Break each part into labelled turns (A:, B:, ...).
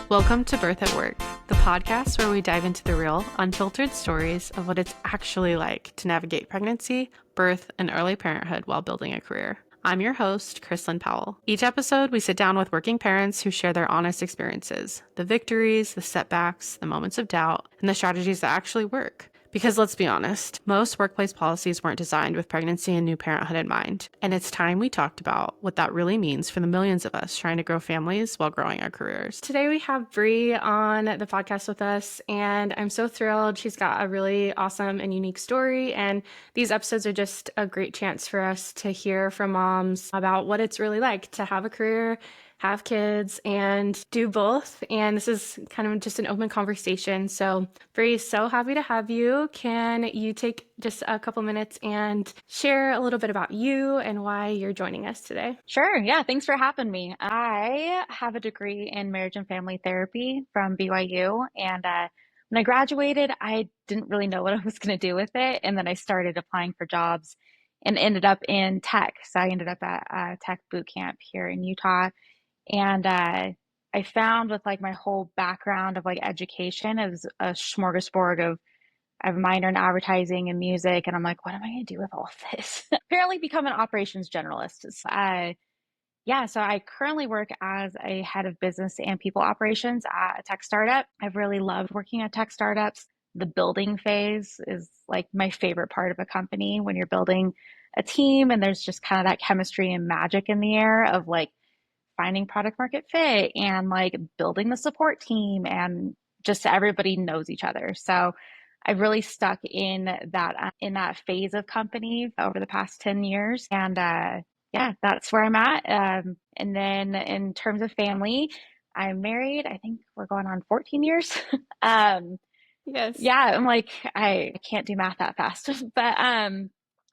A: Welcome to Birth at Work, the podcast where we dive into the real, unfiltered stories of what it's actually like to navigate pregnancy, birth, and early parenthood while building a career. I'm your host, Krislyn Powell. Each episode, we sit down with working parents who share their honest experiences, the victories, the setbacks, the moments of doubt, and the strategies that actually work. Because let's be honest, most workplace policies weren't designed with pregnancy and new parenthood in mind. And it's time we talked about what that really means for the millions of us trying to grow families while growing our careers. Today we have Bri on the podcast with us, and I'm so thrilled. She's got a really awesome and unique story, and these episodes are just a great chance for us to hear from moms about what it's really like to have a career, have kids, and do both. And this is kind of just an open conversation. So, Bri, so happy to have you. Can you take just a couple minutes and share a little bit about you and why you're joining us today?
B: Sure. Yeah. Thanks for having me. I have a degree in marriage and family therapy from BYU. And when I graduated, I didn't really know what I was going to do with it. And then I started applying for jobs and ended up in tech. So I ended up at a tech boot camp here in Utah. And I found with like my whole background of like education, it was a smorgasbord of I have a minor in advertising and music, and I'm like, what am I going to do with all of this? Apparently, become an operations generalist. So I currently work as a head of business and people operations at a tech startup. I've really loved working at tech startups. The building phase is like my favorite part of a company when you're building a team, and there's just kind of that chemistry and magic in the air of like finding product market fit and like building the support team and just everybody knows each other. So I've really stuck in that phase of company over the past 10 years. And yeah, that's where I'm at. And then in terms of family, I'm married. I think we're going on 14 years.
A: Yes.
B: Yeah, I'm like, I can't do math that fast. But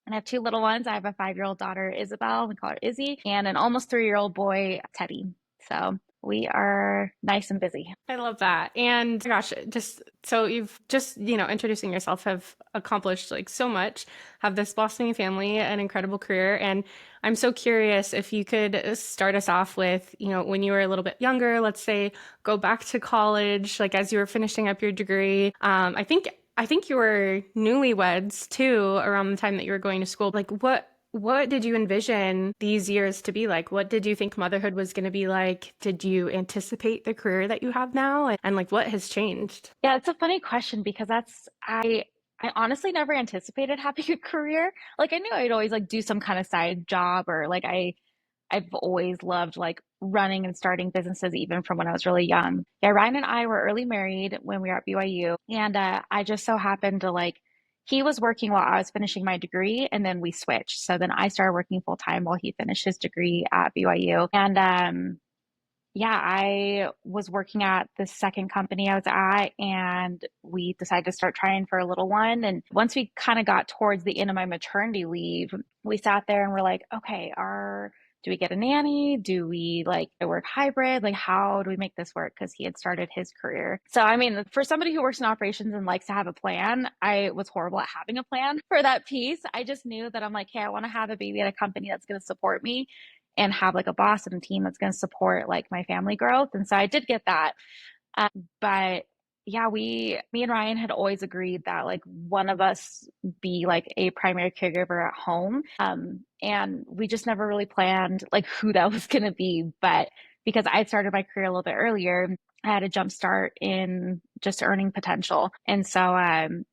B: and I have two little ones. I have a 5-year-old daughter, Isabel, we call her Izzy, and an almost 3-year-old boy, Teddy. So we are nice and busy.
A: I love that. And gosh, just so you've just, introducing yourself have accomplished like so much, have this blossoming family, an incredible career. And I'm so curious if you could start us off with, when you were a little bit younger, let's say go back to college, like as you were finishing up your degree. I think you were newlyweds too around the time that you were going to school. Like what did you envision these years to be like? What did you think motherhood was going to be like? Did you anticipate the career that you have now? And like what has changed?
B: Yeah, it's a funny question because I honestly never anticipated having a career. Like I knew I'd always like do some kind of side job or like I've always loved like running and starting businesses even from when I was really young. Yeah, Ryan and I were early married when we were at BYU, and I just so happened to like he was working while I was finishing my degree, and then we switched. So then I started working full time while he finished his degree at BYU, and yeah, I was working at the second company I was at, and we decided to start trying for a little one. And once we kind of got towards the end of my maternity leave, we sat there and we're like, okay, do we get a nanny? Do we like work hybrid? Like, how do we make this work? Because he had started his career. So, I mean, for somebody who works in operations and likes to have a plan, I was horrible at having a plan for that piece. I just knew that I'm like, hey, I want to have a baby at a company that's going to support me and have like a boss and a team that's going to support like my family growth. And so I did get that. But yeah, me and Ryan had always agreed that like one of us be like a primary caregiver at home. And we just never really planned like who that was going to be. But because I started my career a little bit earlier, I had a jump start in just earning potential. And so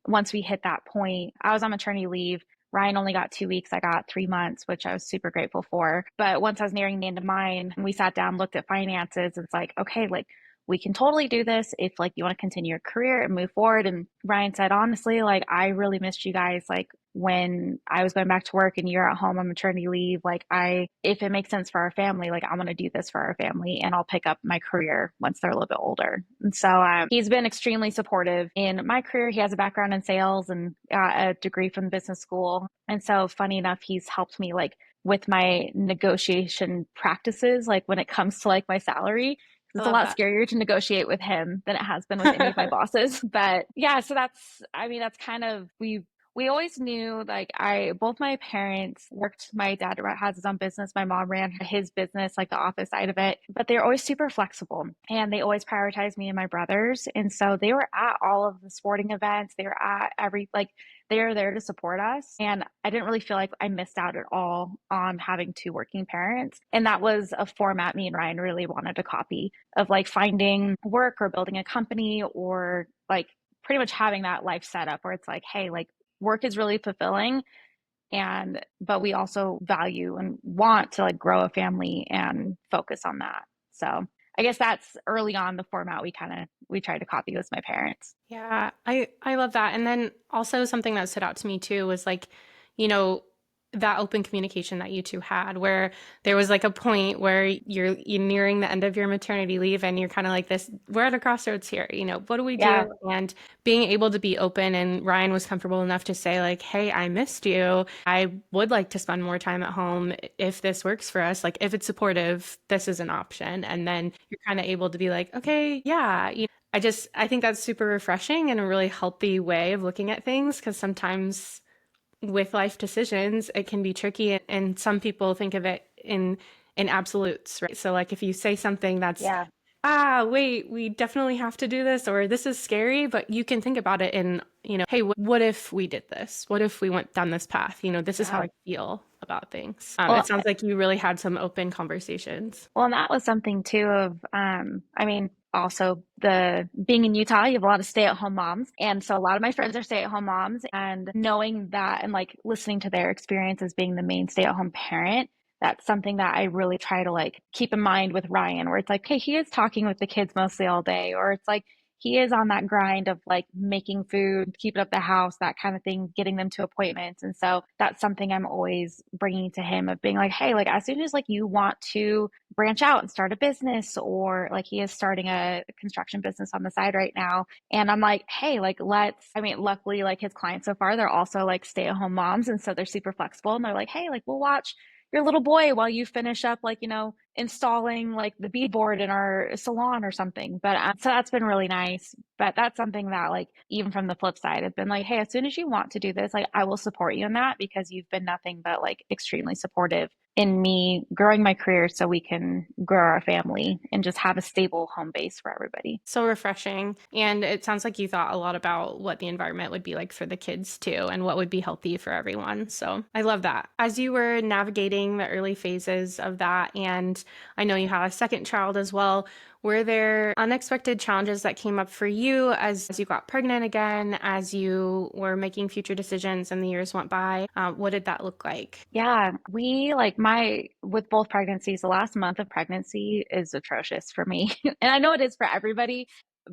B: once we hit that point, I was on maternity leave. Ryan only got 2 weeks. I got 3 months, which I was super grateful for. But once I was nearing the end of mine, we sat down, looked at finances. It's like, okay, like we can totally do this if like you want to continue your career and move forward. And Ryan said, honestly, like I really missed you guys. Like when I was going back to work and you're at home on maternity leave, like if it makes sense for our family, like I want to do this for our family and I'll pick up my career once they're a little bit older. And so he's been extremely supportive in my career. He has a background in sales and a degree from business school. And so funny enough, he's helped me like with my negotiation practices, like when it comes to like my salary. It's a lot scarier to negotiate with him than it has been with any of my bosses. But yeah, so that's kind of, we we always knew like both my parents worked. My dad has his own business. My mom ran his business, like the office side of it, but they're always super flexible and they always prioritized me and my brothers. And so they were at all of the sporting events. They were at like, they're there to support us. And I didn't really feel like I missed out at all on having two working parents. And that was a format me and Ryan really wanted to copy of like finding work or building a company or like pretty much having that life set up where it's like, hey, like work is really fulfilling and but we also value and want to like grow a family and focus on that. So I guess that's early on the format we tried to copy with my parents.
A: Yeah, I love that. And then also something that stood out to me too was like, you know, that open communication that you two had where there was like a point where you're nearing the end of your maternity leave and you're kind of like this, we're at a crossroads here, what do we
B: Yeah.
A: do? And being able to be open and Ryan was comfortable enough to say like, "Hey, I missed you. I would like to spend more time at home if this works for us. Like if it's supportive, this is an option." And then you're kind of able to be like, "Okay, yeah, I think that's super refreshing and a really healthy way of looking at things because sometimes with life decisions, it can be tricky and some people think of it in absolutes, right? So like if you say something that's
B: Yeah.
A: wait, we definitely have to do this or this is scary, but you can think about it in, hey, what if we did this? What if we went down this path? This is how
B: Yeah.
A: I feel about things. It
B: Well,
A: sounds like you really had some open conversations.
B: Well, and that was something too of, I mean, also the being in Utah, you have a lot of stay-at-home moms. And so a lot of my friends are stay-at-home moms and knowing that and like listening to their experience as being the main stay-at-home parent, that's something that I really try to like keep in mind with Ryan, where it's like, hey, he is talking with the kids mostly all day, or it's like he is on that grind of like making food, keeping up the house, that kind of thing, getting them to appointments. And so that's something I'm always bringing to him of being like, hey, like as soon as like you want to branch out and start a business or like he is starting a construction business on the side right now and I'm like hey like luckily like his clients so far they're also like stay-at-home moms and so they're super flexible and they're like hey like we'll watch your little boy while you finish up like installing like the beadboard in our salon or something but so that's been really nice but that's something that like even from the flip side I've been like hey as soon as you want to do this like I will support you in that because you've been nothing but like extremely supportive in me growing my career so we can grow our family and just have a stable home base for everybody.
A: So refreshing. And it sounds like you thought a lot about what the environment would be like for the kids too, and what would be healthy for everyone. So I love that. As you were navigating the early phases of that, and I know you have a second child as well, were there unexpected challenges that came up for you as you got pregnant again, as you were making future decisions and the years went by? What did that look like?
B: Yeah, we like my with both pregnancies, the last month of pregnancy is atrocious for me. And I know it is for everybody,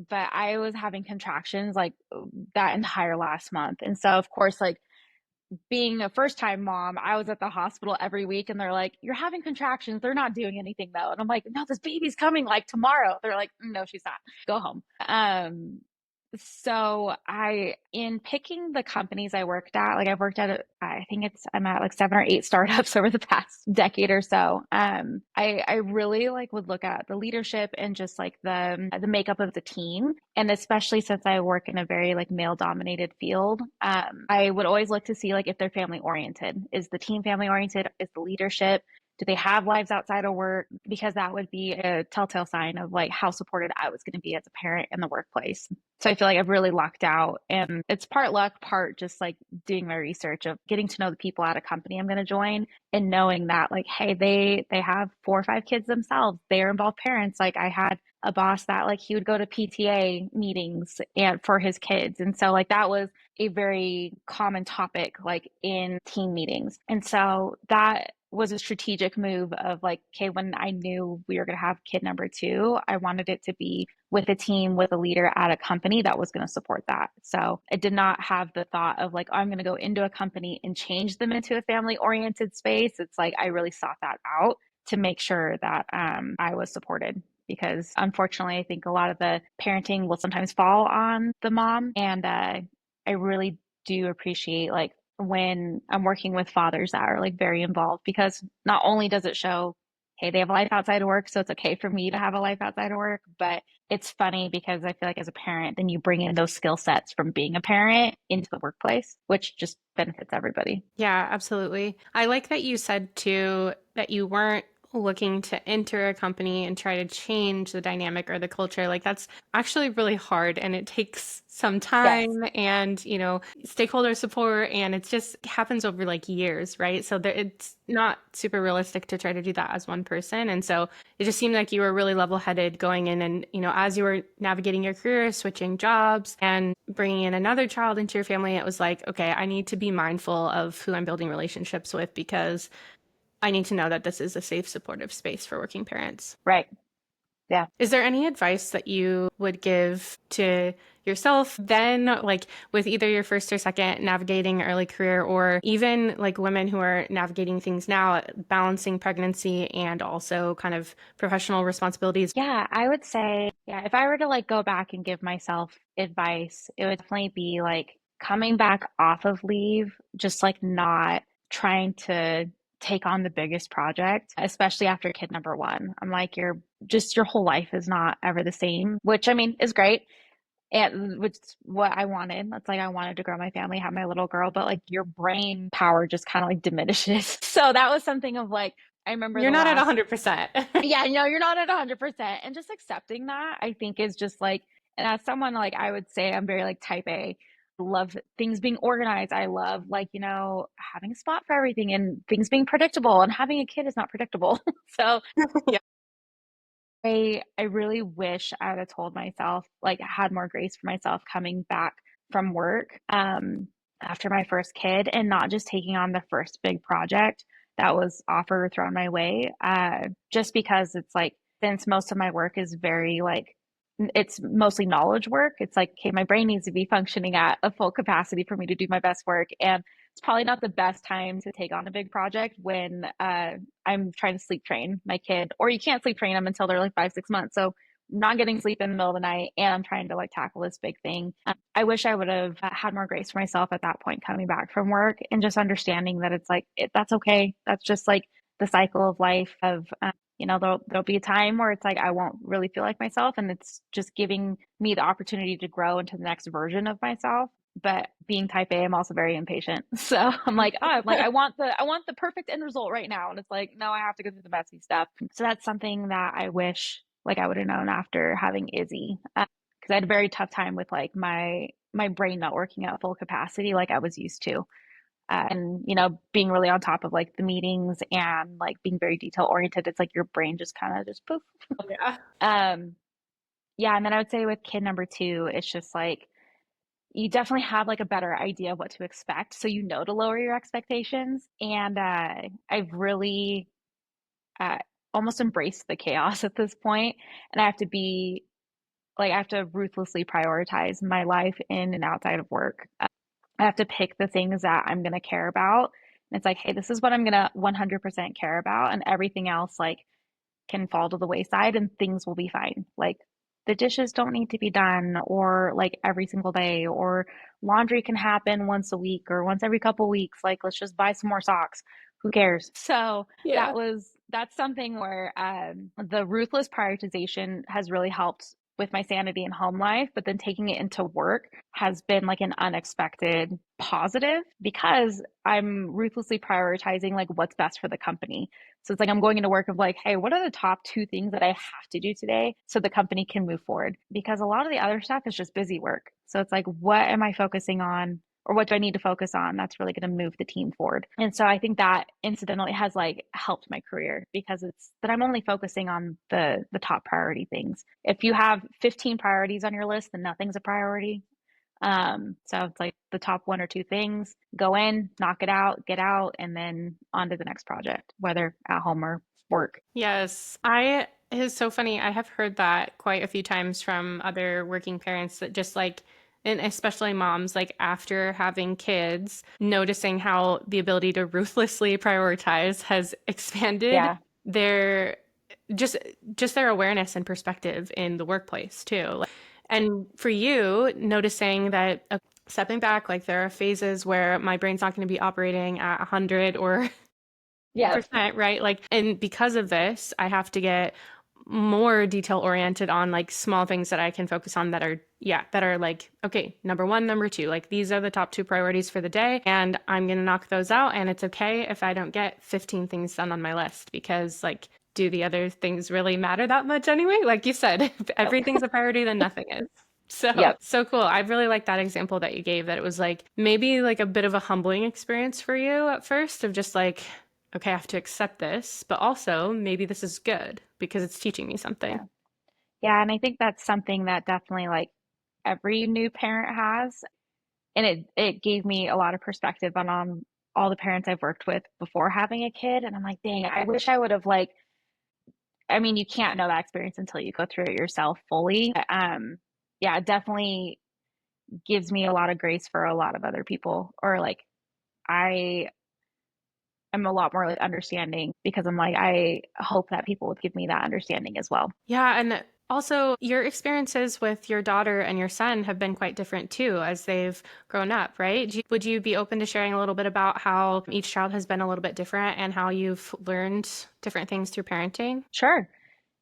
B: but I was having contractions like that entire last month. And so of course like being a first time mom, I was at the hospital every week and they're like, you're having contractions. They're not doing anything though. And I'm like, no, this baby's coming like tomorrow. They're like, no, she's not. Go home. So in picking the companies I worked at, like I've worked at, I'm at like 7 or 8 startups over the past decade or so. I really like would look at the leadership and just like the makeup of the team. And especially since I work in a very like male dominated field, I would always look to see like if they're family oriented. Is the team family oriented? Is the leadership? Do they have lives outside of work? Because that would be a telltale sign of like how supported I was going to be as a parent in the workplace. So I feel like I've really lucked out and it's part luck, part just like doing my research of getting to know the people at a company I'm going to join and knowing that like, hey, they have 4 or 5 kids themselves. They're involved parents. Like I had a boss that like he would go to PTA meetings and for his kids. And so like that was a very common topic like in team meetings. And so that was a strategic move of like, okay, when I knew we were going to have kid number 2, I wanted it to be with a team, with a leader at a company that was going to support that. So I did not have the thought of like, oh, I'm going to go into a company and change them into a family oriented space. It's like, I really sought that out to make sure that I was supported because unfortunately, I think a lot of the parenting will sometimes fall on the mom. And I really do appreciate like when I'm working with fathers that are like very involved because not only does it show hey, they have a life outside of work, so it's okay for me to have a life outside of work. But it's funny because I feel like as a parent, then you bring in those skill sets from being a parent into the workplace, which just benefits everybody.
A: Yeah, absolutely. I like that you said too that you weren't looking to enter a company and try to change the dynamic or the culture. Like that's actually really hard and it takes some
B: Yes.
A: time and, stakeholder support and it just happens over like years, right? So there, it's not super realistic to try to do that as one person. And so it just seemed like you were really level-headed going in and, as you were navigating your career, switching jobs and bringing in another child into your family, it was like, okay, I need to be mindful of who I'm building relationships with because I need to know that this is a safe, supportive space for working parents.
B: Right. Yeah.
A: Is there any advice that you would give to yourself then, like with either your first or second navigating early career, or even like women who are navigating things now, balancing pregnancy and also kind of professional responsibilities?
B: Yeah, I would say, yeah, if I were to like go back and give myself advice, it would definitely be like coming back off of leave, just like not trying to take on the biggest project, especially after kid number one. I'm like, your whole life is not ever the same, which I mean is great. And which is what I wanted. That's like I wanted to grow my family, have my little girl, but like your brain power just kind of like diminishes. So that was something of like, I remember
A: You're
B: the
A: not at
B: last.
A: 100%.
B: Yeah, no, you're not at 100%. And just accepting that, I think, is just like, and as someone like I would say, I'm very like type A. Love things being organized. I love like, having a spot for everything and things being predictable. And having a kid is not predictable. So
A: Yeah.
B: I really wish I would have told myself, like, had more grace for myself coming back from work after my first kid and not just taking on the first big project that was offered or thrown my way. Just because it's like, since most of my work is very like, it's mostly knowledge work. It's like, okay, my brain needs to be functioning at a full capacity for me to do my best work. And it's probably not the best time to take on a big project when I'm trying to sleep train my kid, or you can't sleep train them until they're like 5, 6 months. So I'm not getting sleep in the middle of the night, and I'm trying to like tackle this big thing. I wish I would have had more grace for myself at that point coming back from work and just understanding that it's like that's okay. That's just like the cycle of life. Of there'll be a time where it's like I won't really feel like myself, and it's just giving me the opportunity to grow into the next version of myself. But being type A, I'm also very impatient. So I want the perfect end result right now. And it's like, no, I have to go through the messy stuff. So that's something that I wish like I would have known after having Izzy. Because I had a very tough time with like my brain not working at full capacity like I was used to. And being really on top of like the meetings and like being very detail oriented, it's like your brain just kind of just poof.
A: Yeah.
B: Um, yeah, and then I would say with kid number two, it's just like you definitely have like a better idea of what to expect, so you know to lower your expectations. And I've really uh, almost embraced the chaos at this point, and I have to ruthlessly prioritize my life in and outside of work. I have to pick the things that I'm going to care about. And it's like, hey, this is what I'm going to 100% care about, and everything else like can fall to the wayside and things will be fine. Like the dishes don't need to be done or like every single day, or laundry can happen once a week or once every couple weeks. Like let's just buy some more socks. Who cares? So
A: Yeah.
B: that's something where the ruthless prioritization has really helped with my sanity and home life, but then taking it into work has been like an unexpected positive because I'm ruthlessly prioritizing like what's best for the company. So it's like I'm going into work of like, hey, what are the top two things that I have to do today so the company can move forward? Because a lot of the other stuff is just busy work. So it's like, what am I focusing on? Or what do I need to focus on that's really going to move the team forward? And so I think that incidentally has like helped my career because it's that I'm only focusing on the top priority things. If you have 15 priorities on your list, then nothing's a priority. So it's like the top one or two things, go in, knock it out, get out, and then on to the next project, whether at home or work.
A: Yes. It is so funny. I have heard that quite a few times from other working parents that just like, and especially moms, like after having kids, noticing how the ability to ruthlessly prioritize has expanded
B: Yeah.
A: their just just their awareness and perspective in the workplace too. And for you, noticing that stepping back, like there are phases where my brain's not going to be operating at 100 or
B: Yeah.
A: percent, right? Like, and because of this, I have to get more detail oriented on like small things that I can focus on that are, yeah, that are like, okay, number one, number two, like these are the top two priorities for the day, and I'm gonna knock those out. And it's okay if I don't get 15 things done on my list because, like, do the other things really matter that much anyway? Like you said, if
B: Nope.
A: everything's a priority, then nothing is. So,
B: Yep.
A: so cool. I really like that example that you gave, that it was like maybe like a bit of a humbling experience for you at first of just like, okay, I have to accept this, but also maybe this is good because it's teaching me something.
B: Yeah. Yeah. And I think that's something that definitely like every new parent has. And it gave me a lot of perspective on all the parents I've worked with before having a kid. And I'm like, dang, I wish I would have like, I mean, you can't know that experience until you go through it yourself fully. Yeah, it definitely gives me a lot of grace for a lot of other people. Or like I am a lot more like understanding because I'm like, I hope that people would give me that understanding as well.
A: Yeah, and also your experiences with your daughter and your son have been quite different too as they've grown up, right? Would you be open to sharing a little bit about how each child has been a little bit different and how you've learned different things through parenting?
B: Sure.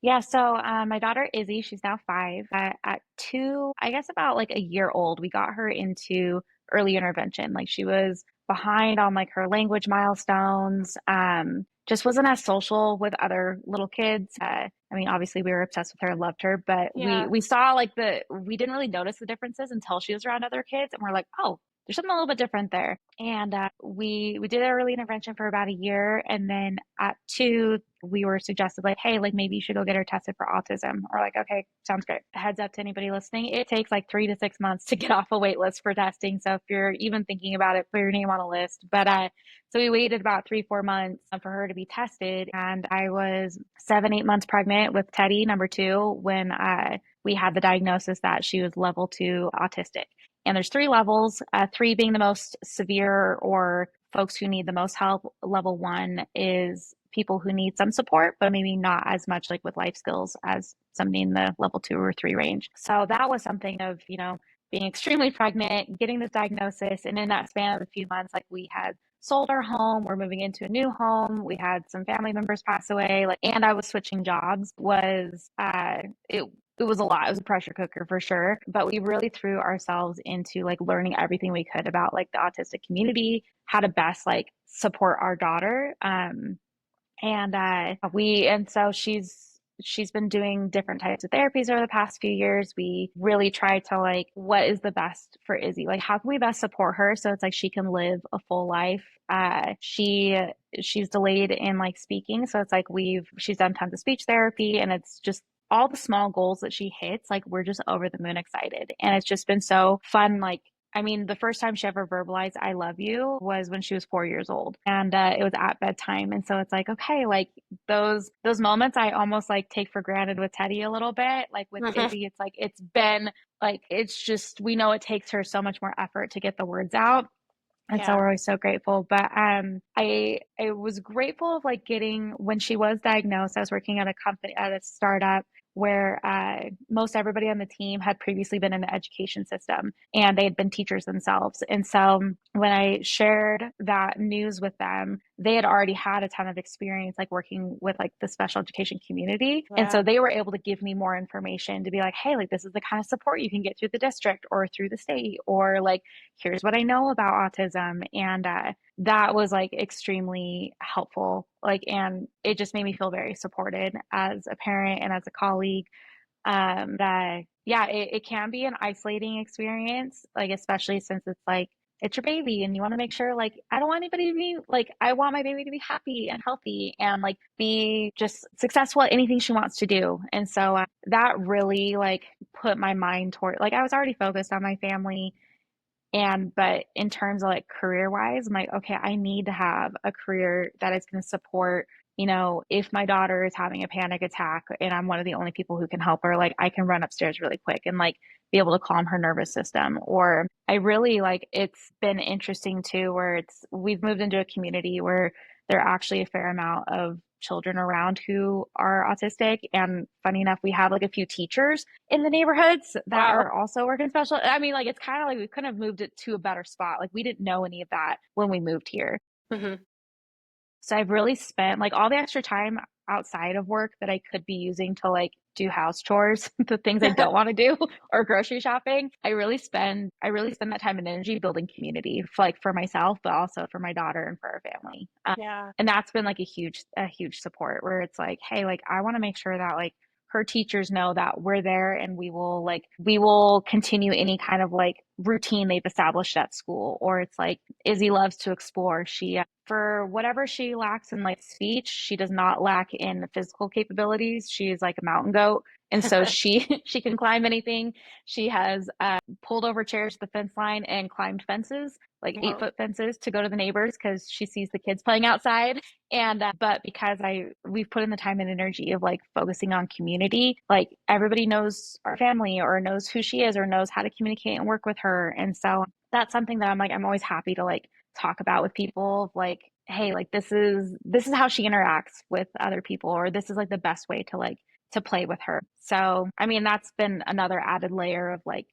B: Yeah, so my daughter Izzy, she's now 5. At 2, I guess about like a year old, we got her into early intervention. Like she was behind on like her language milestones. Just wasn't as social with other little kids. I mean, obviously we were obsessed with her, loved her, but we
A: Yeah.
B: we saw like we didn't really notice the differences until she was around other kids, and we're like, oh, there's something a little bit different there. And we did early intervention for about a year, and then at 2, we were suggested like, hey, like maybe you should go get her tested for autism. Or like, okay, sounds great. Heads up to anybody listening, it takes like 3 to 6 months to get off a wait list for testing. So if you're even thinking about it, put your name on a list. But so we waited about 3, 4 months for her to be tested, and I was 7, 8 months pregnant with Teddy, number 2, when we had the diagnosis that she was level 2 autistic. And there's 3 levels, 3 being the most severe or folks who need the most help. Level 1 is people who need some support, but maybe not as much like with life skills as somebody in the level 2 or 3 range. So that was something of, being extremely pregnant, getting this diagnosis. And in that span of a few months, like we had sold our home, we're moving into a new home, we had some family members pass away, like, and I was switching jobs. It was a lot. It was a pressure cooker for sure. But we really threw ourselves into like learning everything we could about like the autistic community, how to best like support our daughter. And so she's been doing different types of therapies over the past few years. We really try to like, what is the best for Izzy? Like, how can we best support her so it's like she can live a full life? She's delayed in like speaking, so it's like she's done tons of speech therapy, and it's just all the small goals that she hits, like we're just over the moon excited. And it's just been so fun. Like, I mean, the first time she ever verbalized "I love you" was when she was 4 years old, and it was at bedtime. And so it's like, okay, like those moments I almost like take for granted with Teddy a little bit. Like with Izzy, it's like it's been like it's just we know it takes her so much more effort to get the words out. And so
A: Yeah.
B: we're always so grateful. But I was grateful of like getting when she was diagnosed. I was working at a company at a startup where most everybody on the team had previously been in the education system, and they had been teachers themselves. And so when I shared that news with them, they had already had a ton of experience like working with like the special education community. And
A: Yeah.
B: so they were able to give me more information to be like, hey, like this is the kind of support you can get through the district or through the state, or like here's what I know about autism. And that was like extremely helpful. Like, and it just made me feel very supported as a parent and as a colleague. That, yeah, it can be an isolating experience, like, especially since it's like, it's your baby and you want to make sure, like, I don't want anybody to be like, I want my baby to be happy and healthy and like be just successful at anything she wants to do. And so that really like put my mind toward, like, I was already focused on my family, but in terms of like career wise, I'm like, okay, I need to have a career that is going to support, if my daughter is having a panic attack and I'm one of the only people who can help her, like I can run upstairs really quick and like be able to calm her nervous system. Or I really like, it's been interesting too, where we've moved into a community where there are actually a fair amount of children around who are autistic. And funny enough, we have like a few teachers in the neighborhoods that
A: Wow.
B: are also working special. I mean, like it's kind of like we couldn't have moved it to a better spot. Like we didn't know any of that when we moved here.
A: Hmm.
B: So I've really spent like all the extra time outside of work that I could be using to like do house chores, the things I don't want to do or grocery shopping. I really spend that time and energy building community for, like for myself, but also for my daughter and for our family.
A: Yeah.
B: And that's been like a huge support where it's like, hey, like I want to make sure that like her teachers know that we're there and we will continue any kind of like routine they've established at school. Or it's like Izzy loves to explore. She for whatever she lacks in like speech, she does not lack in physical capabilities. She is like a mountain goat. And so she she can climb anything. She has pulled over chairs to the fence line and climbed fences, like eight
A: Whoa.
B: foot fences, to go to the neighbors because she sees the kids playing outside. And but because we've put in the time and energy of like focusing on community, like everybody knows our family or knows who she is or knows how to communicate and work with her. And so that's something that I'm always happy to like talk about with people, like, hey, like this is how she interacts with other people, or this is like the best way to like to play with her. So I mean that's been another added layer of like,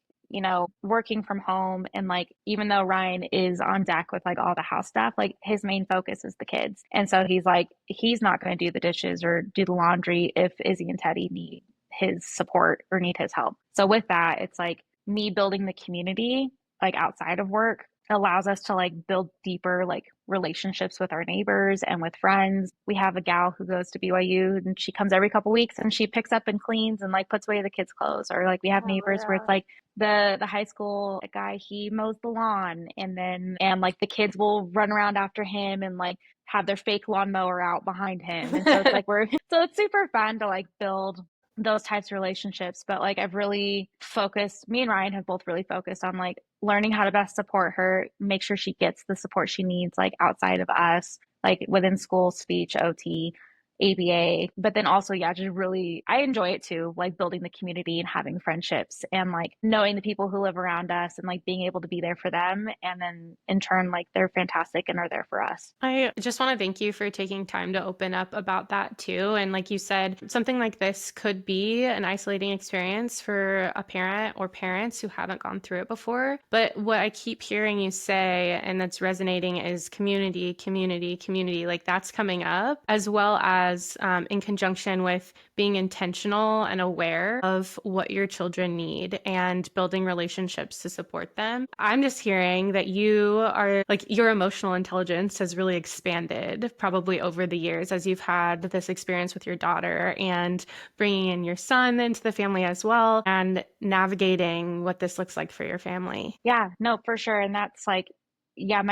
B: working from home. And like, even though Ryan is on deck with like all the house stuff, like his main focus is the kids. And so he's like, he's not going to do the dishes or do the laundry if Izzy and Teddy need his support or need his help. So with that, it's like me building the community like outside of work allows us to like build deeper like relationships with our neighbors and with friends. We have a gal who goes to BYU and she comes every couple weeks and she picks up and cleans and like puts away the kids' clothes. Or like we have
A: Oh,
B: neighbors where it's
A: yeah.
B: like the high school guy, he mows the lawn, and like the kids will run around after him and like have their fake lawnmower out behind him. And so it's like we're so it's super fun to like build those types of relationships. But like I've really focused, me and Ryan have both really focused on like learning how to best support her, make sure she gets the support she needs, like outside of us, like within school, speech, OT, ABA. But then also, yeah, just really, I enjoy it too, like building the community and having friendships and like knowing the people who live around us and like being able to be there for them. And then in turn, like they're fantastic and are there for us.
A: I just want to thank you for taking time to open up about that too. And like you said, something like this could be an isolating experience for a parent or parents who haven't gone through it before. But what I keep hearing you say, and that's resonating, is community, community, community. Like that's coming up, as well as in conjunction with being intentional and aware of what your children need and building relationships to support them. I'm just hearing that you are like your emotional intelligence has really expanded probably over the years as you've had this experience with your daughter and bringing in your son into the family as well and navigating what this looks like for your family.
B: Yeah, no, for sure. And that's like, yeah,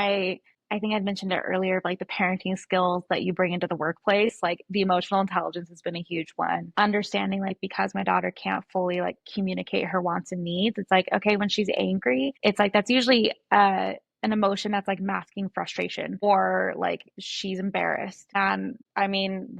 B: I think I'd mentioned it earlier, like the parenting skills that you bring into the workplace, like the emotional intelligence has been a huge one. Understanding, like, because my daughter can't fully like communicate her wants and needs, it's like, okay, when she's angry, it's like that's usually an emotion that's like masking frustration or like she's embarrassed. And I mean,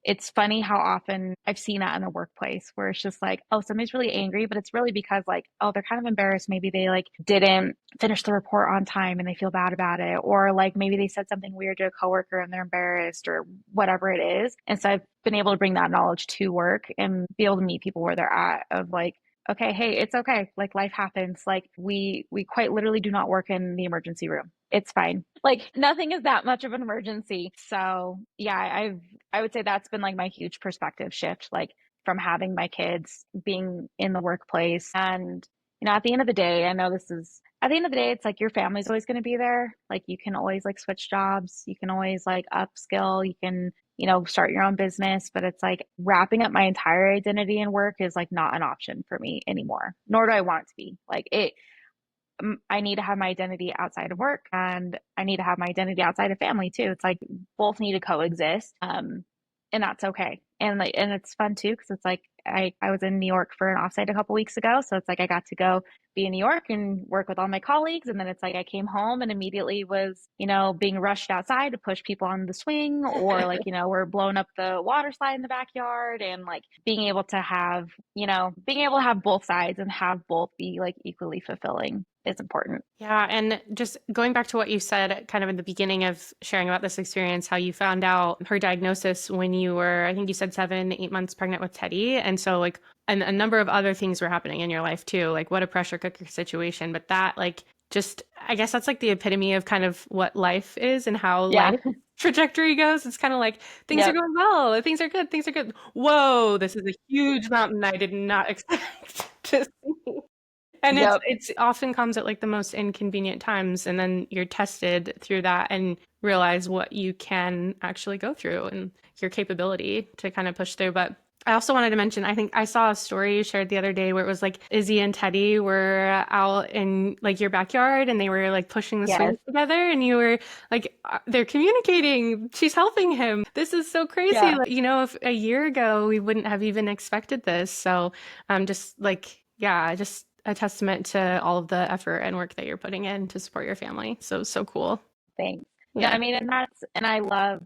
B: it's funny how often I've seen that in the workplace where it's just like, oh, somebody's really angry, but it's really because like, oh, they're kind of embarrassed. Maybe they like didn't finish the report on time and they feel bad about it. Or like maybe they said something weird to a coworker and they're embarrassed or whatever it is. And so I've been able to bring that knowledge to work and be able to meet people where they're at of like, okay, hey, it's okay. Like life happens. Like we quite literally do not work in the emergency room. It's fine. Like nothing is that much of an emergency. So yeah, I would say that's been like my huge perspective shift, like from having my kids being in the workplace. And at the end of the day, I know this is at the end of the day, it's like your family's always going to be there. Like you can always like switch jobs, you can always like upskill, you can start your own business. But it's like wrapping up my entire identity in work is like not an option for me anymore, nor do I want it to be. Like I need to have my identity outside of work and I need to have my identity outside of family too. It's like both need to coexist. And that's okay. And like, and it's fun too, because it's like I was in New York for an offsite a couple weeks ago. So it's like I got to go be in New York and work with all my colleagues. And then it's like I came home and immediately was, being rushed outside to push people on the swing, or like, we're blowing up the water slide in the backyard. And like being able to have both sides and have both be like equally fulfilling is important.
A: Yeah. And just going back to what you said kind of in the beginning of sharing about this experience, how you found out her diagnosis when you were, I think you said 7, 8 months pregnant with Teddy. And so like, and a number of other things were happening in your life too. Like what a pressure cooker situation. But that like, just, I guess that's like the epitome of kind of what life is and how
B: Yeah.
A: life trajectory goes. It's kind of like things are
B: Yep.
A: going well, things are good, things are good. Whoa, this is a huge mountain I did not expect to see. And
B: Yep.
A: it's often comes at like the most inconvenient times, and then you're tested through that and realize what you can actually go through and your capability to kind of push through. But I also wanted to mention, I think I saw a story you shared the other day where it was like Izzy and Teddy were out in like your backyard and they were like pushing the
B: Yes.
A: swings together, and you were like, they're communicating, she's helping him. This is so crazy.
B: Yeah.
A: Like, if a year ago we wouldn't have even expected this. So just like, yeah, just a testament to all of the effort and work that you're putting in to support your family. So, so cool.
B: Thanks. No,
A: Yeah.
B: I mean, and um, I love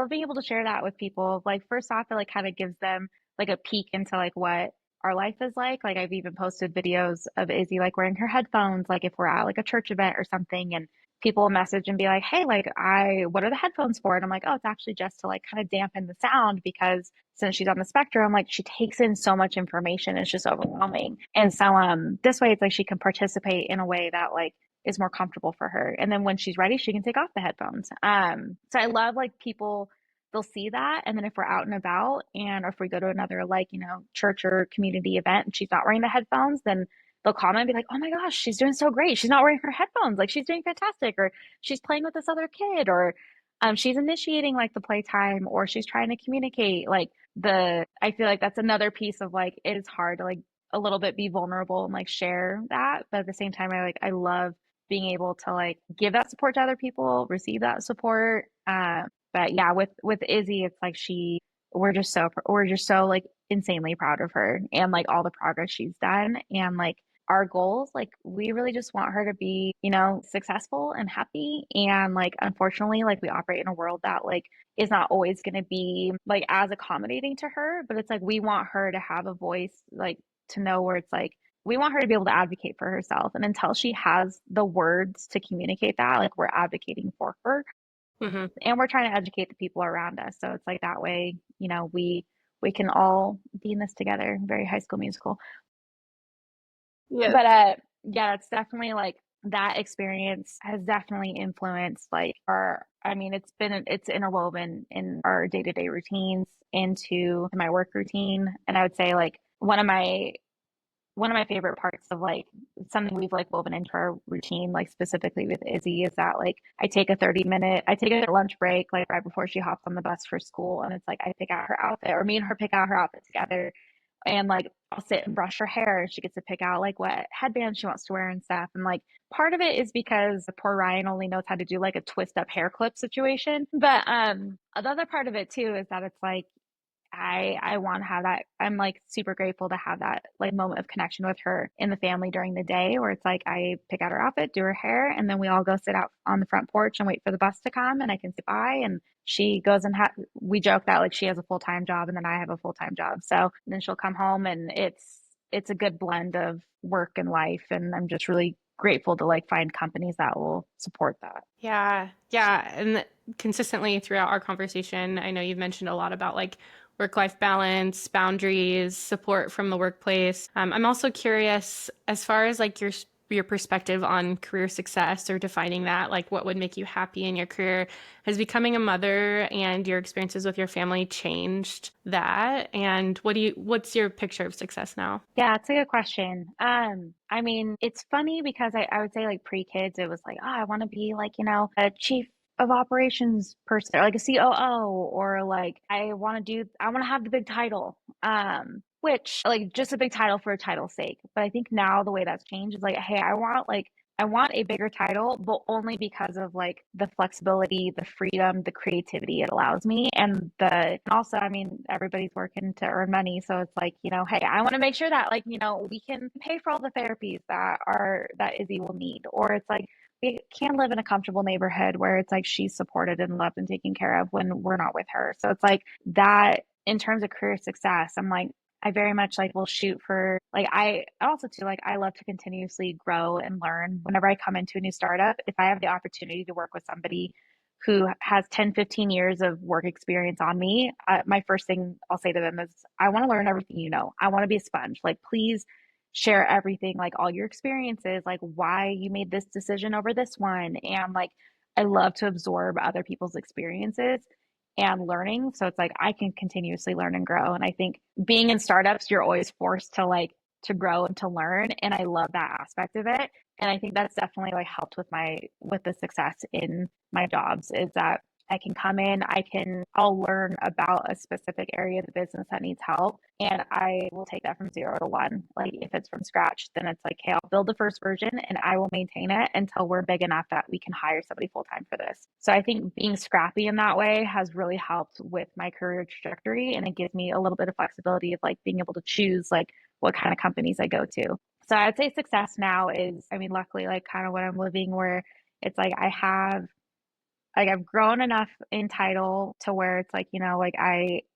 B: being able to share that with people. Like, first off, it like kind of gives them like a peek into like what our life is like. Like, I've even posted videos of Izzy like wearing her headphones, like if we're at like a church event or something, and people will message and be like, "Hey, like what are the headphones for?" And I'm like, "Oh, it's actually just to like kind of dampen the sound because since she's on the spectrum, like she takes in so much information, it's just overwhelming." And so, this way, it's like she can participate in a way that like is more comfortable for her. And then when she's ready, she can take off the headphones. So I love like people, they'll see that. And then if we're out and about and or if we go to another like, church or community event and she's not wearing the headphones, then they'll comment and be like, "Oh my gosh, she's doing so great. She's not wearing her headphones. Like she's doing fantastic." Or she's playing with this other kid, or she's initiating like the playtime, or she's trying to communicate. Like I feel like that's another piece of like, it is hard to like a little bit be vulnerable and like share that. But at the same time, I love being able to like give that support to other people, receive that support. But yeah, with Izzy, it's like we're just so like insanely proud of her and like all the progress she's done and like our goals. Like we really just want her to be, successful and happy. And like unfortunately, like we operate in a world that like is not always going to be like as accommodating to her. But it's like we want her to have a voice, like to know where it's like we want her to be able to advocate for herself. And until she has the words to communicate that, like we're advocating for her
A: Hmm.
B: and we're trying to educate the people around us. So it's like that way, we can all be in this together. Very High School Musical.
A: Yes.
B: But yeah, it's definitely like that experience has definitely influenced like it's interwoven in our day-to-day routines into my work routine. And I would say like one of my favorite parts of like something we've like woven into our routine, like specifically with Izzy, is that like I take a lunch break, like right before she hops on the bus for school. And it's like I pick out her outfit, or me and her pick out her outfit together. And like I'll sit and brush her hair. And she gets to pick out like what headband she wants to wear and stuff. And like part of it is because poor Ryan only knows how to do like a twist up hair clip situation. But the other part of it too is that it's like I want to have that. I'm like super grateful to have that like moment of connection with her in the family during the day where it's like I pick out her outfit, do her hair, and then we all go sit out on the front porch and wait for the bus to come and I can sit by and she goes and we joke that like she has a full-time job and then I have a full-time job. So then she'll come home and it's a good blend of work and life and I'm just really grateful to like find companies that will support that.
A: Yeah. Yeah. And consistently throughout our conversation, I know you've mentioned a lot about like work-life balance, boundaries, support from the workplace. I'm also curious as far as like your perspective on career success or defining that, like what would make you happy in your career. Has becoming a mother and your experiences with your family changed that? And what's your picture of success now?
B: Yeah, it's a good question. I mean, it's funny because I would say like pre-kids, it was like, oh, I want to be like, a chief of operations person or like a COO or like I want to have the big title. Which like just a big title for a title's sake. But I think now the way that's changed is like, hey, I want a bigger title, but only because of like the flexibility, the freedom, the creativity it allows me. And also, I mean, everybody's working to earn money. So it's like, hey, I want to make sure that like, we can pay for all the therapies that Izzy will need. Or it's like, we can live in a comfortable neighborhood where it's like she's supported and loved and taken care of when we're not with her. So it's like that in terms of career success, I'm like, I very much like will shoot for like I also too like I love to continuously grow and learn whenever I come into a new startup. If I have the opportunity to work with somebody who has 10, 15 years of work experience on me, my first thing I'll say to them is I want to learn everything you know. I want to be a sponge. Like please share everything, like all your experiences, like why you made this decision over this one and like I love to absorb other people's experiences and learning. So it's like I can continuously learn and grow. And I think being in startups, you're always forced to to grow and to learn. And I love that aspect of it. And I think that's definitely like helped with with the success in my jobs is that I can come in, I'll learn about a specific area of the business that needs help, and I will take that from 0 to 1. Like if it's from scratch, then it's like, hey, I'll build the first version and I will maintain it until we're big enough that we can hire somebody full time for this. So I think being scrappy in that way has really helped with my career trajectory, and it gives me a little bit of flexibility of like being able to choose like what kind of companies I go to. So I'd say success now is, I mean, luckily, like kind of what I'm living where it's like I've grown enough in title to where it's like, like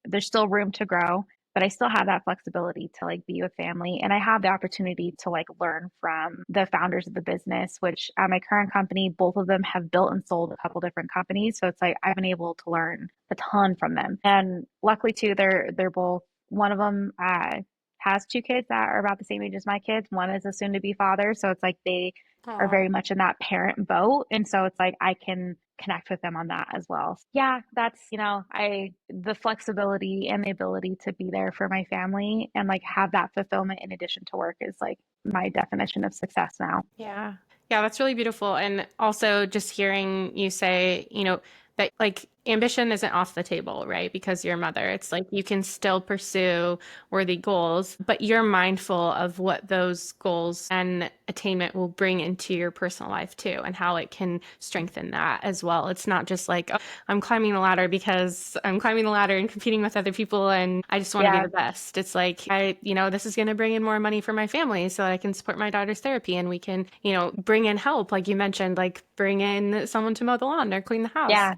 B: there's still room to grow, but I still have that flexibility to like be with family. And I have the opportunity to like learn from the founders of the business, which at my current company, both of them have built and sold a couple different companies. So it's like I've been able to learn a ton from them. And luckily too, they're both, one of them has 2 kids that are about the same age as my kids. One is a soon to be father. So it's like they are
A: Oh,
B: very much in that parent boat. And so it's like I can connect with them on that as well. Yeah, that's, the flexibility and the ability to be there for my family and like have that fulfillment in addition to work is like my definition of success now.
A: yeah. Yeah, that's really beautiful. And also just hearing you say, that like ambition isn't off the table, right? Because you're a mother. It's like you can still pursue worthy goals, but you're mindful of what those goals and attainment will bring into your personal life too, and how it can strengthen that as well. It's not just like, oh, I'm climbing the ladder because I'm climbing the ladder and competing with other people and I just want to be
B: Yeah,
A: the best. It's like, this is going to bring in more money for my family so that I can support my daughter's therapy and we can, bring in help, like you mentioned, like bring in someone to mow the lawn or clean the house.
B: yeah.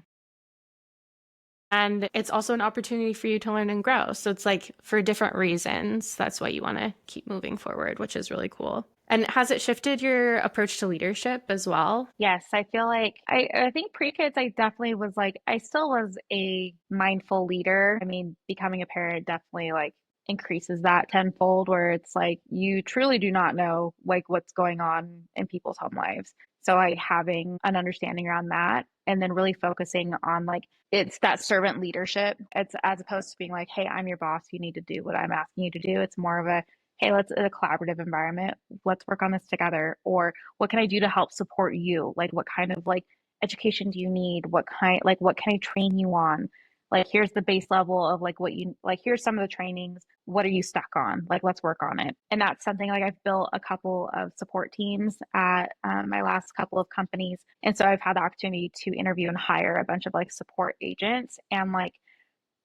A: And it's also an opportunity for you to learn and grow. So it's like for different reasons, that's why you want to keep moving forward, which is really cool. And has it shifted your approach to leadership as well?
B: Yes, I feel like I think pre-kids I definitely was like I still was a mindful leader. I mean, becoming a parent definitely like increases that tenfold where it's like you truly do not know like what's going on in people's home lives. So like having an understanding around that and then really focusing on like it's that servant leadership. It's as opposed to being like, hey, I'm your boss, you need to do what I'm asking you to do. It's more of a hey, let's a collaborative environment. Let's work on this together. Or what can I do to help support you? Like what kind of like education do you need? What can I train you on? Like here's the base level of like what you like here's some of the trainings. What are you stuck on? Like let's work on it. And that's something like I've built a couple of support teams at my last couple of companies. And so I've had the opportunity to interview and hire a bunch of like support agents and like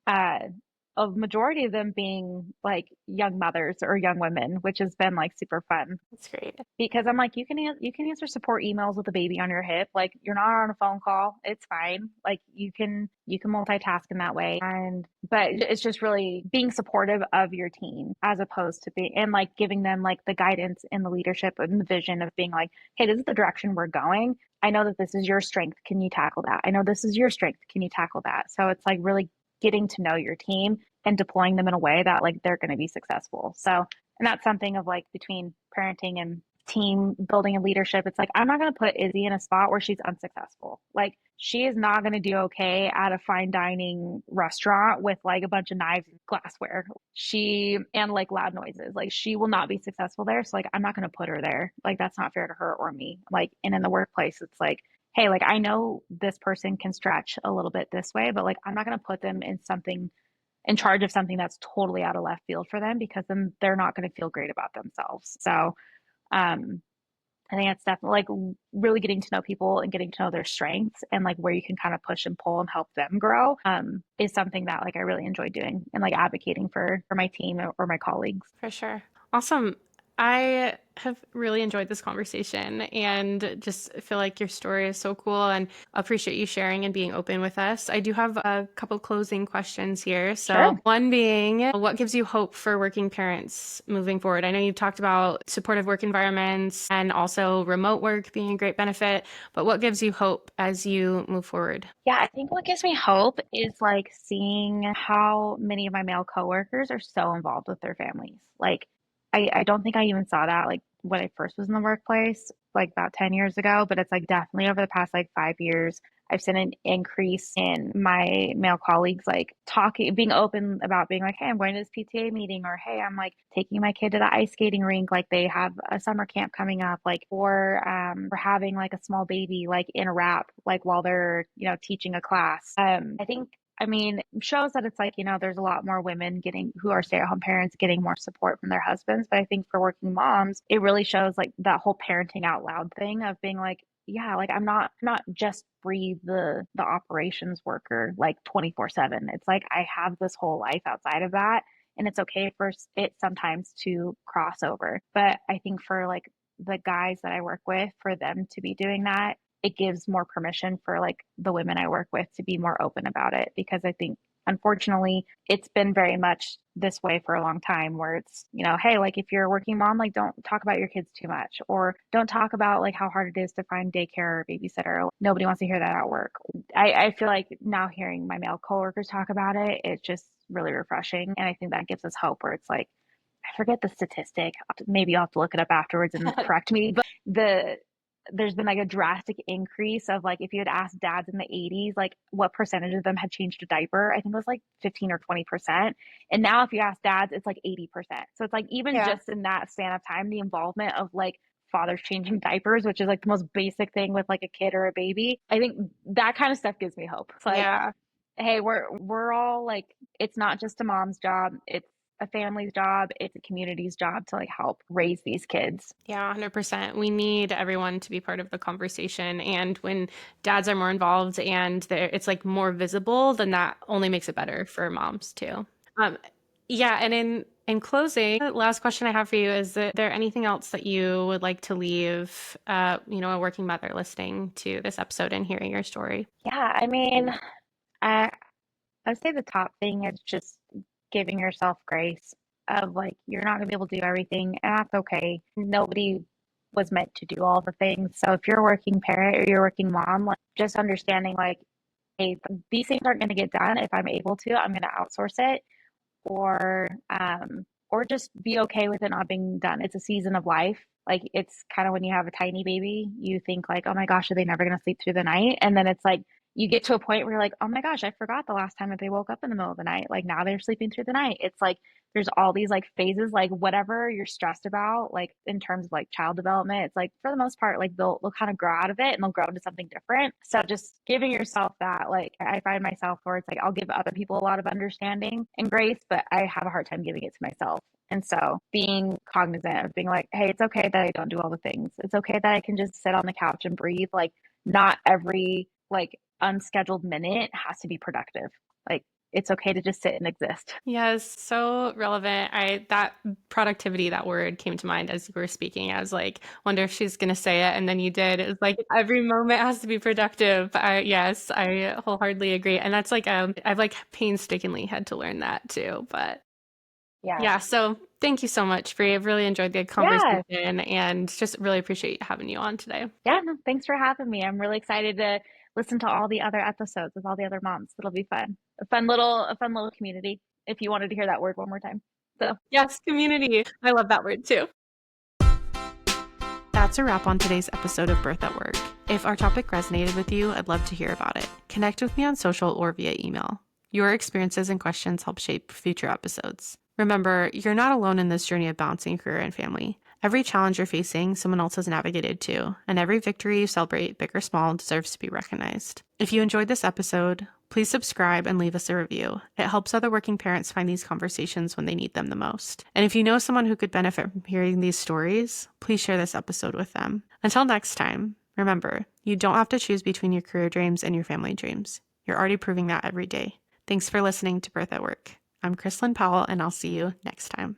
B: uh, a majority of them being like young mothers or young women, which has been like super fun
A: That's great.
B: because I'm like you can answer support emails with a baby on your hip. Like you're not on a phone call. It's fine. Like you can multitask in that way. And but it's just really being supportive of your team as opposed to being and like giving them like the guidance and the leadership and the vision of being like, hey, this is the direction we're going. I know that this is your strength. Can you tackle that? I know this is your strength. Can you tackle that? So it's like really getting to know your team and deploying them in a way that like they're going to be successful. So and that's something of like between parenting and team building and leadership. It's like, I'm not going to put Izzy in a spot where she's unsuccessful. Like, she is not going to do okay at a fine dining restaurant with like a bunch of knives and glassware. And like loud noises. Like, she will not be successful there. So, like, I'm not going to put her there. Like, that's not fair to her or me. Like, and in the workplace, it's like, hey, like, I know this person can stretch a little bit this way, but like, I'm not going to put them in something in charge of something that's totally out of left field for them because then they're not going to feel great about themselves. So, um, I think it's definitely like really getting to know people and getting to know their strengths and like where you can kind of push and pull and help them grow is something that like I really enjoy doing and like advocating for my team or my colleagues.
A: For sure. Awesome. I have really enjoyed this conversation and just feel like your story is so cool and appreciate you sharing and being open with us. I do have a couple closing questions here. So,
B: Sure.
A: one being, what gives you hope for working parents moving forward? I know you've talked about supportive work environments and also remote work being a great benefit, but what gives you hope as you move forward?
B: Yeah, I think what gives me hope is like seeing how many of my male coworkers are so involved with their families. Like I don't think I even saw that like when I first was in the workplace, like about 10 years ago, but it's like definitely over the past like 5 years, I've seen an increase in my male colleagues like talking, being open about being like, hey, I'm going to this PTA meeting, or hey, I'm like taking my kid to the ice skating rink, like they have a summer camp coming up, like, or we're having like a small baby like in a wrap, like while they're, teaching a class. I think I mean, shows that it's like, there's a lot more women getting who are stay-at-home parents getting more support from their husbands. But I think for working moms, it really shows like that whole parenting out loud thing of being like, yeah, like I'm not just Bri the operations worker like 24/7. It's like I have this whole life outside of that. And it's okay for it sometimes to cross over. But I think for like the guys that I work with, for them to be doing that, it gives more permission for like the women I work with to be more open about it, because I think unfortunately it's been very much this way for a long time where it's, hey, like if you're a working mom, like don't talk about your kids too much, or don't talk about like how hard it is to find daycare or babysitter. Nobody wants to hear that at work. I feel like now hearing my male coworkers talk about it, it's just really refreshing. And I think that gives us hope where it's like, I forget the statistic. Maybe I'll have to look it up afterwards and correct me. But there's been like a drastic increase of like if you had asked dads in the 80s like what percentage of them had changed a diaper, I think it was like 15 or 20%. And now if you ask dads, it's like 80%. So it's like even
A: Yeah.
B: just in that span of time, the involvement of like fathers changing diapers, which is like the most basic thing with like a kid or a baby. I think that kind of stuff gives me hope. It's like,
A: Yeah.
B: hey, we're all like, it's not just a mom's job, it's a family's job, it's a community's job to like help raise these kids.
A: Yeah, 100%. We need everyone to be part of the conversation. And when dads are more involved and it's like more visible, then that only makes it better for moms too. Um, yeah, and in closing, the last question I have for you is, there anything else that you would like to leave, a working mother listening to this episode and hearing your story?
B: Yeah, I mean, I I'd say the top thing is just giving yourself grace of like you're not gonna be able to do everything, and that's okay. Nobody was meant to do all the things. So if you're a working parent or you're a working mom, like just understanding like, hey, these things aren't gonna get done. If I'm able to, I'm gonna outsource it, or just be okay with it not being done. It's a season of life. Like it's kind of when you have a tiny baby, you think like, oh my gosh, are they never going to sleep through the night? And then it's like you get to a point where you're like, oh my gosh, I forgot the last time that they woke up in the middle of the night. Like now they're sleeping through the night. It's like there's all these like phases, like whatever you're stressed about, like in terms of like child development, it's like for the most part, like they'll kind of grow out of it and they'll grow into something different. So just giving yourself that, like I find myself where it's like I'll give other people a lot of understanding and grace, but I have a hard time giving it to myself. And so being cognizant of being like, hey, it's okay that I don't do all the things. It's okay that I can just sit on the couch and breathe. Like not every like unscheduled minute has to be productive. Like it's okay to just sit and exist.
A: Yes, so relevant. That productivity, that word came to mind as you were speaking. I was like, wonder if she's gonna say it, and then you did. It was like every moment has to be productive. Yes, I wholeheartedly agree. And that's like I've like painstakingly had to learn that too. But
B: Yeah.
A: yeah, so thank you so much, Bree. I've really enjoyed the
B: Yeah.
A: conversation and just really appreciate having you on today.
B: Yeah. No, thanks for having me. I'm really excited to listen to all the other episodes with all the other moms. It'll be fun. A fun little community if you wanted to hear that word one more time. So
A: Yes, community. I love that word too. That's a wrap on today's episode of Birth at Work. If our topic resonated with you, I'd love to hear about it. Connect with me on social or via email. Your experiences and questions help shape future episodes. Remember, you're not alone in this journey of balancing career and family. Every challenge you're facing, someone else has navigated too, and every victory you celebrate, big or small, deserves to be recognized. If you enjoyed this episode, please subscribe and leave us a review. It helps other working parents find these conversations when they need them the most. And if you know someone who could benefit from hearing these stories, please share this episode with them. Until next time, remember, you don't have to choose between your career dreams and your family dreams. You're already proving that every day. Thanks for listening to Birth at Work. I'm Chrislyn Powell, and I'll see you next time.